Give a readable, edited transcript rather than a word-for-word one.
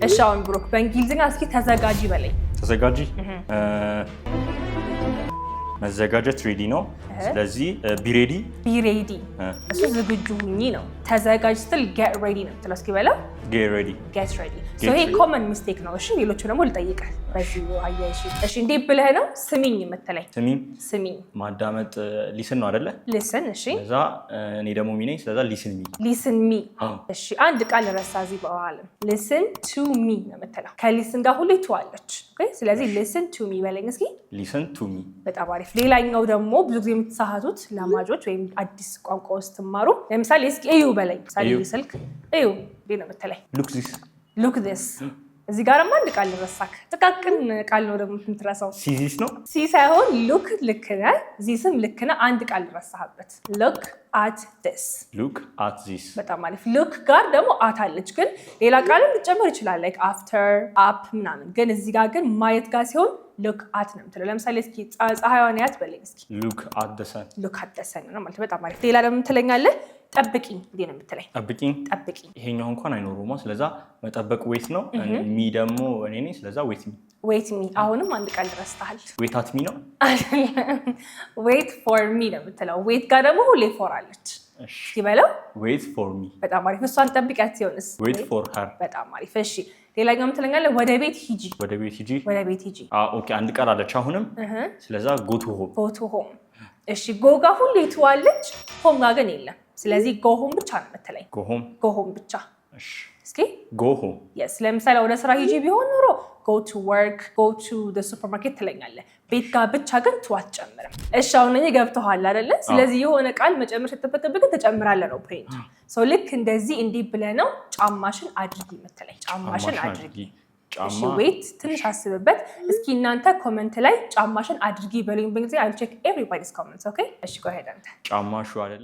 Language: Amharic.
እሺ አሁን ብሩክ በእንግሊዝኛ እስኪ ተዘጋጂ በለኝ። ተዘጋጂ መዘጋጀት ሬዲ ነው። ስለዚህ ቢ ሬዲ እሱ ዝግጁ ሁኚ ነው። ተዘጋጅ ስትል get ready ነው የምትለው። እስኪ በለው get ready so ይሄ ኮመን ሚስቴክ ነው። እሺ ሌሎቹ ደግሞ ልጠይቅህ በዚህ አያይሽ። እሺ እንዴት ብለህ ነው ስሚኝ የምትለኝ? ስሚኝ ማዳመጥ ሊስን ነው አይደለ? ሊስን። እሺ ስለዛ እኔ ደግሞ ሚ ነኝ። ስለዛ ሊስን ሚ እሺ አንድ ቃል ረሳ እዚህ በኋላ listen to me ነው የምትለው። ከሊስን ጋር ሁሉ ትዋለች። ኦኬ ስለዚህ listen to me በለኝ እስኪ። listen to me በጣም አሪፍ። ሌላኛው ደግሞ ብዙ ጊዜ የምትሳሳቱት ለማጆች ወይም አዲስ ቋንቋ ውስጥ ትማሩ ለምሳሌ እስኪ እዩ በለኝ። ሳሊ ስልክ እዩ እንዴ ነው የምትለኝ? look this እዚህ ጋርማ አንድ ቃል ረሳክ። ጥቃቅን ቃል ነው ደግሞ የምትረሳው። ሲዚስ ነው ሲ ሳይሆን look ልክ ነህ፣ ዚስም ልክ ነህ። አንድ ቃል ረሳህበት። look at this በጣም አሪፍ። look ጋር ደግሞ አት አለች፣ ግን ሌላ ቃልም ልጨምር ይችላል like after up ምናምን። ግን እዚህ ጋር ግን ማየት ጋር ሲሆን look at ነው የምትለው። ለምሳሌ እስኪ ፀሐይዋን ያት በለኝ እስኪ። look at the sun ነው ማለት። በጣም አሪፍ። ሌላ ደግሞ ትለኛለህ ጠብቂኝ እንዴ ነው የምትለኝ? ጠብቂኝ ይሄኛው እንኳን አይኖርማ። ስለዛ መጠበቅ ዌት ነው። ሚ ደግሞ እኔ ነኝ። ስለዛ ዌት ሚ አሁንም አንድ ቃል ረስተሃል። ዌት አት ሚ ነው ዌት ፎር ሚ ነው የምትለው። ዌት ጋር ደግሞ ሁሌ ፎር አለች። እሺ ይበለው ዌት ፎር ሚ በጣም አሪፍ። እሷን ጠብቂያት ሲሆንስ ዌት ፎር ሄር በጣም አሪፍ። እሺ ሌላኛው የምትለኛለህ ወደ ቤት ሂጂ። ኦኬ አንድ ቃል አለች አሁንም። ስለዛ ጎ ቱ ሆም እሺ ጎ ጋር ሁሌ ትዋለች፣ ሆም ጋር ግን የለም። ስለዚህ ጎ ሆም ብቻ ነው የምትለኝ። ጎ ሆም ብቻ። እሺ እስኪ ጎ ሆም yes ለምሳሌ ወደ ስራ ሂጂ ቢሆን ኖሮ go to work go to the supermarket ትለኛለህ። ቤት ጋር ብቻ ግን ቱ አትጨምርም። እሺ አሁን እኔ ገብቶሃል አይደለ? ስለዚህ የሆነ ቃል መጨመር ሲተፈቀብህ ግን ትጨምራለህ ነው ፖይንት። ሶ ልክ እንደዚህ እንዲህ ብለህ ነው ጫማሽን አድርጊ የምትለኝ። ጫማሽን አድርጊ። እሺ ዌት ትንሽ አስብበት እስኪ። እናንተ ኮሜንት ላይ ጫማሽን አድርጊ በሉኝ በእንግሊዝኛ። I'll check everybody's comments okay? እሺ go ahead አንተ። ጫማሹ አይደለ